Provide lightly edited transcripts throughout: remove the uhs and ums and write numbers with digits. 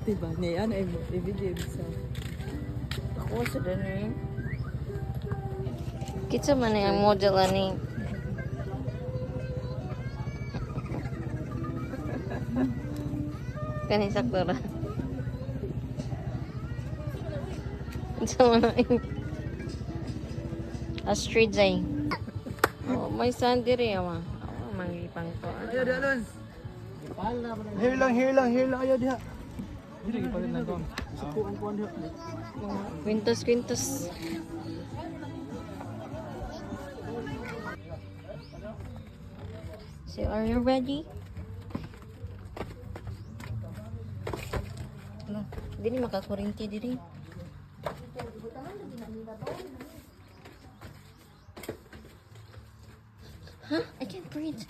Diba? Niya, ano, i-video sa... Ako sa dali. Kitsa man yung model ani. Kani sakto ra. Kitsa man yung Astrid ay. Oh, may sand diri ama. Oh, mangipang ko. Ayo dia Lon. Here lang ayo dia. Dili gipalit na ko. Sukuan ko dia. Quintos. So, are you ready? No, dili makakurinti diri. Huh? I can't breathe.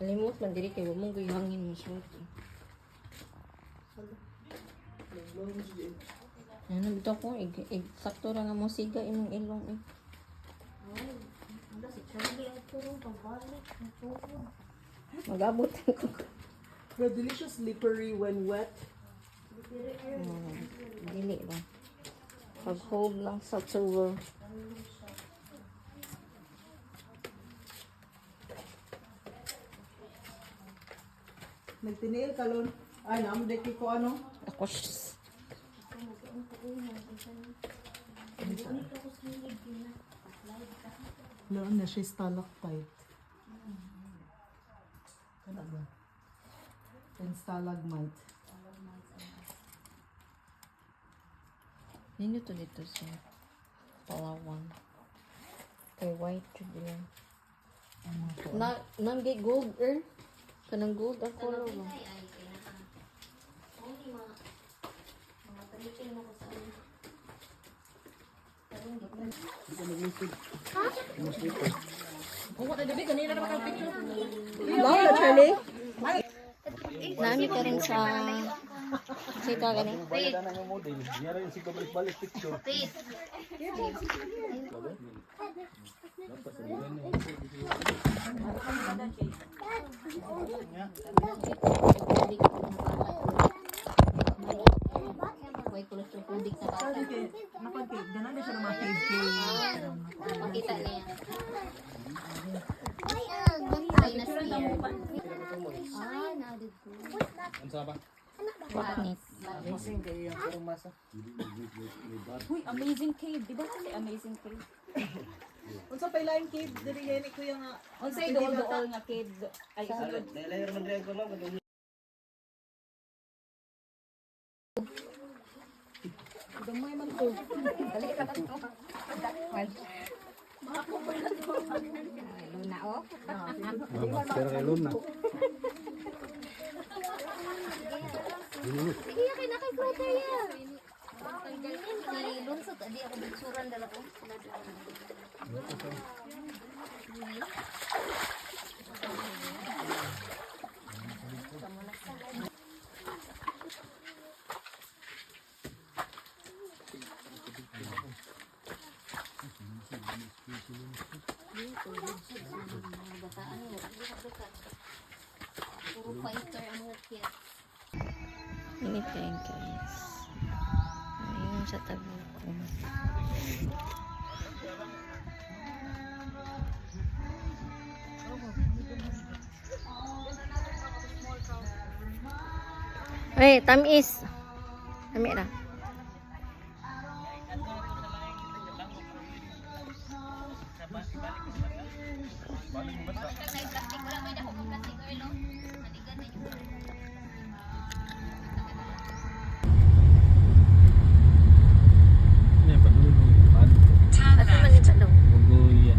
Alimot man diri kay mong guyangin mo shoot. Ano bitaw ko sakto ra nga mo siga imong ilong eh. Magabot ko. Pero delicious slippery when wet. Dili ba? Pag-hold lang sa tool. Nagtiniil ka, Lon. Ay, namdeki ko ano. Ako shhh. Noon na siya stalactite. Kana ba? And stalagmite. Nino to dito sa Palawan. Kay white to din. Nangge gold kanang gold ang color ba? Lalo, Charlie? Nami ka rin sa sita gani. Balikan na yung model. Diya rin si balik picture. May kulog-kulog sa bata. Nakon-cake. Ganon na siya ng mga cave. Makita niya. Ay, na-scared. Unsa ba? Bakit? Amazing kayo yung parang masa. Uy, amazing cave. Di ba kasi amazing cave? Unsa pa ilang cave? Dili gani ko yung... Unsay dool nga cave. Ay, sulod. Layer man diyan ko lang. Gamay man to. Dali ka ba ito? Luna, oh. Pero kay Luna. Sige, kay nakay-fruta yan. Lunsot, di ako bitsuran dala ko. Puro fighter ang workit. Init kayo guys. Ayun sa tabi ko. Hey, tamis. Tamis na. Ini apa dulu? Asa man yung talong? Bugoy.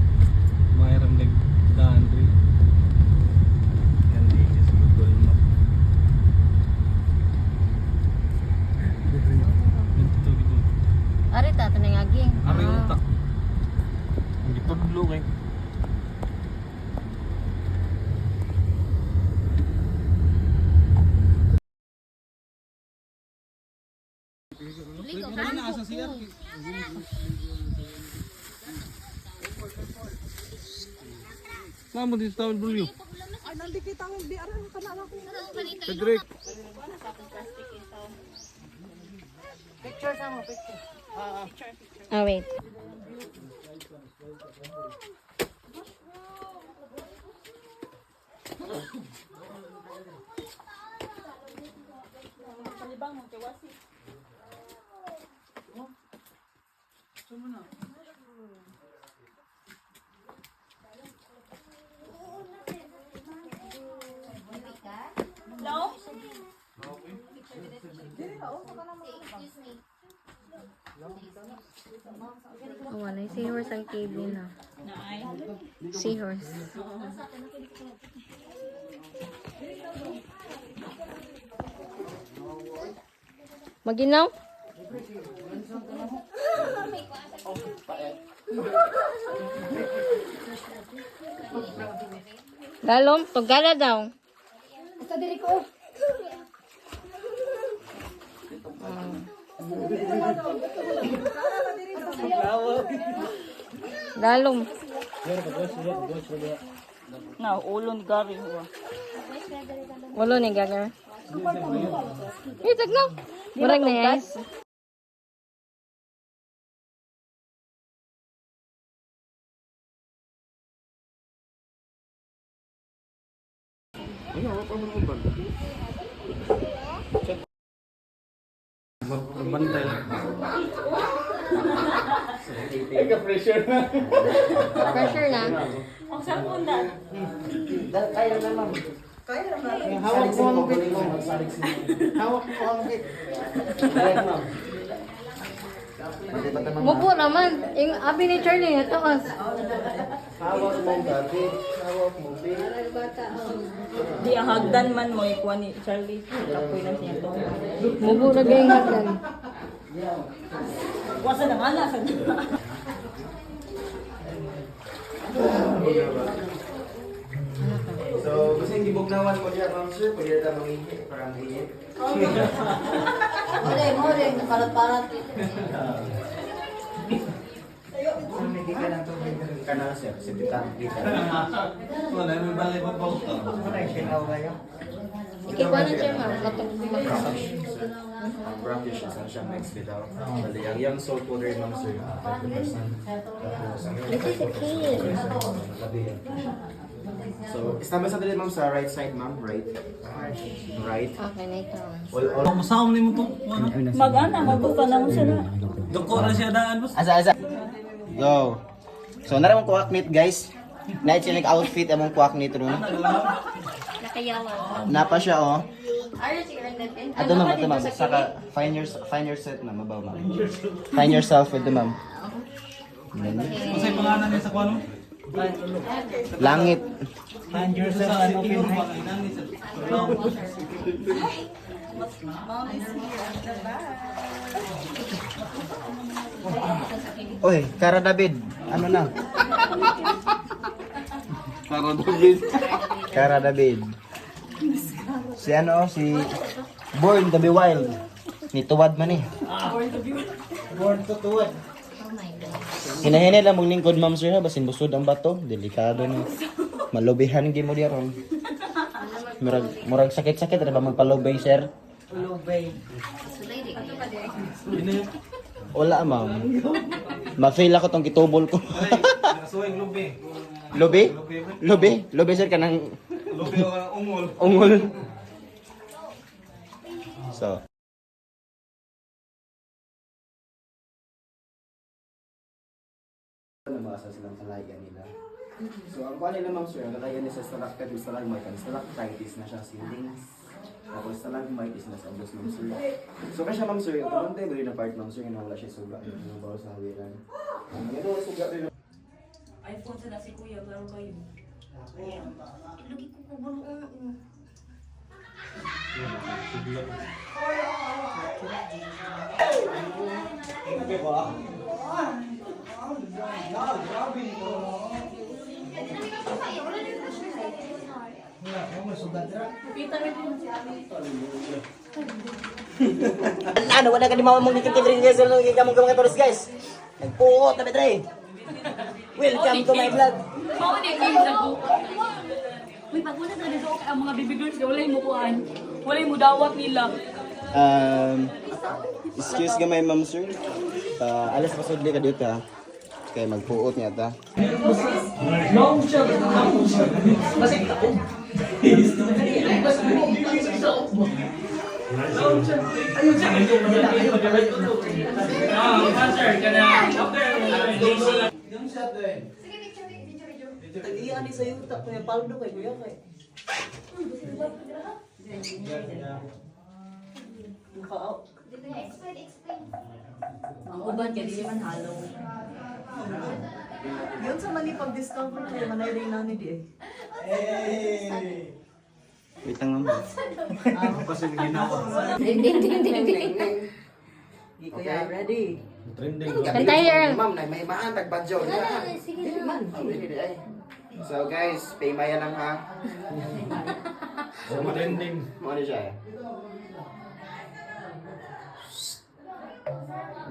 Mayroon nagdaan rin. Yan di sa Google Map. Gitu. Ari ta tanay aging. Ari utak. Hindi tudlo kay. Mamo di tahun dulu. nandikit ang biaran ka na ako. Cedric. Oh, wait. Palibang mo, kawasi. Hello? Oh, wala. Seahorse ang cave na. Naay. Seahorse. Maginaw? Dalom, tugala daw. Sa diri ko. Dalom. Na, ulon gari. Walo ni gagar. Itag na. Murag na guys. Bantay lang. Ay, ka-pressure na. Pressure na. Ang cellphone dad. Hawak mo ang bit mo. Hawak mo ang bit. Mupo naman. Yung abi ni Charlie, ito as. Hawak mo ang bit. Hawak mo ang bit. Di ang hagdan man mo ikuha ni Charlie. Kapoy na siya to. Mupo na gayong hagdan. Wasa na nga na. So, gusto yung gibugnawan mo diya, ma'am sir, pwede na mangihi, parang hihi. Mure, nakalat-parat. Hindi ka lang ito, kanal sir, si Pitang kita. Wala, may balay pa po. Wala yung sinaw kayo. Ikipa na siya, ma'am. Matugtog. Brackish, isang siyang next bitaw. Bali, ang young salt water, ma'am sir, 30%. Tapos, ang This is a kid. So, istama sa dali, ma'am, sa right side, ma'am, right. Right. Okay, na ito. All. Masaom ni mo ito. Mag-ana, magbuka na mo sila. Doko na siya daan. Asa. Go. So, naramang kuwak meet, guys. Night siya nag-outfit among kuwak meet ron. Nakayawan. Napa siya, oh. Ayos, i-earn natin. Ato ma'am. Saka, find yourself, ma'am, mabaw, ma'am. Find yourself with the ma'am. Masay pangalan niya sa kuano? Langit. Find yourself an open height. Oy, Kara David. Ano na? Para David. Kara David. Si ano, si Born to be Wild. Ni Tuwad man eh. Born to Tuwad. Oh my God. Hinahina lang mong lingkod, ma'am sir, ha? Basin busod ang bato. Delikado ni. Malubihan gi mo diaron. Murag sakit-sakit ra ba magpalubay, sir? Wala, ma'am. Ma-fail ako tong gitubol ko. Nasuwing lubi. Lubi? Lubi, sir, kanang Lubi o ungol. ungol. So, namasa silang kalayan nila. So, ang kuha nila, ma'am sir, ang kalayan nila sa stalactite, stalagmite, and stalactitis na siya ceilings. Tapos stalagmite is nasa ubos, ma'am sir. So, kasi ma'am sir, kung tayo na part, ma'am sir, na wala siya suga. Yung bawal sa hawiran. Ito, suga rin. iPhone sa si Kuya, laro kayo. Lagi ko po bulong. Ano, wala ka di mong nagkikibring guys, wala nagkikamong kamang katoris guys. Nagpuot na betre. Welcome to my vlog. Uy, pag una na dito ang mga baby girls, walay mo kuan. Walay mo dawat nila. Excuse gamay ma'am sir. Alas pa sudli ka dito ha. Kaya magpuot niya ta. Tag-iyan ni sa yuta, kuya Paldo kay kuya kay. Mukha Ang uban kaya di man halo. yun sa mani pag-discover kuya manay rin na ni di eh. Wait lang ma'am. Ding, ding, ding, ding, ding. Di kuya, ready? Kantay, Earl. Ma'am, may maan tagbadyo. Sige na. So guys, pay maya lang ha. So matending. Ano siya eh?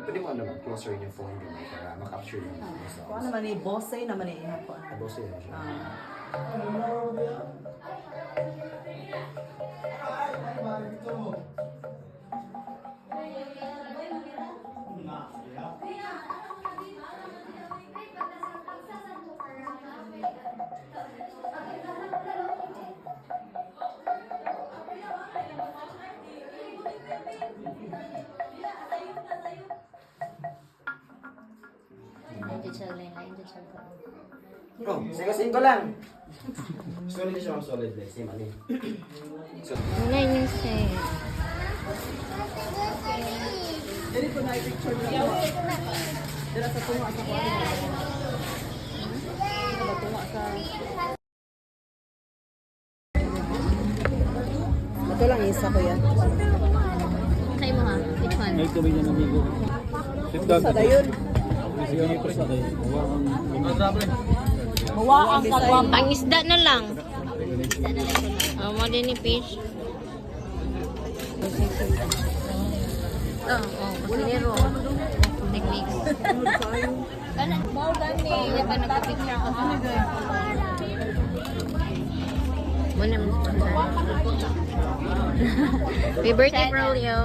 Pwede mo ano closer yung phone din para makapture yung Kuha naman ni boss ay naman ni ihapon. Tapos yun siya. Oh, singko lang. Solid siya ma'am, solid like same ano. So, Wala yung set. Dili ko na i-picture na ako. Dila sa tunga sa kuha. Dila ba tunga sa... Ito lang isa ko yan. Try mo ha. Which one? Sa dayon. Mawa ang kagwang. Ang isda na lang. Isda na lang. Mo din ni fish. Kusinero. Techniques. Kana, mau gani. Iya pa nagpapicture ako. Muna mo. Happy birthday, Brolio.